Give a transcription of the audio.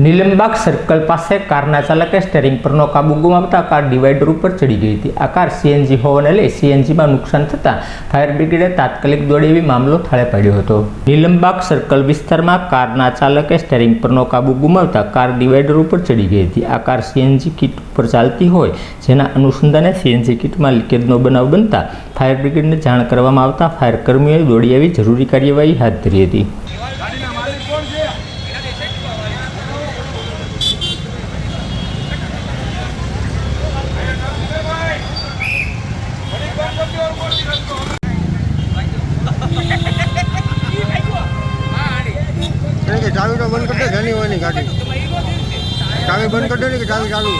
Nilambag circle પાસે કારના ચાલકે સ્ટેરિંગ પરનો કાબુ ગુમાવતા કાર ડિવાઈડર ઉપર ચડી ગઈ હતી। આ કાર સીએનજી હોવાને લઈ સીએનજીમાં નુકસાન થતાં ફાયર બ્રિગેડે તાત્કાલિક દોડી આવી મામલો થાળે પાડ્યો હતો। નીલમબાગ સર્કલ વિસ્તારમાં કારના ચાલકે સ્ટેરિંગ પરનો કાબુ ગુમાવતા કાર ડિવાઈડર ઉપર ચડી ગઈ હતી। આ કાર સીએનજી કિટ ઉપર ચાલતી હોય, જેના અનુસંધાને સીએનજી કિટમાં લીકેજનો બનાવ બનતા ફાયર બ્રિગેડને જાણ કરવામાં આવતા ફાયર કર્મીઓએ દોડી આવી જરૂરી કાર્યવાહી હાથ ધરી હતી। चाबी तो बंद कर दे, घनी हुई नहीं गाड़ी। चाबी बंद कर दे, चाबी चालू।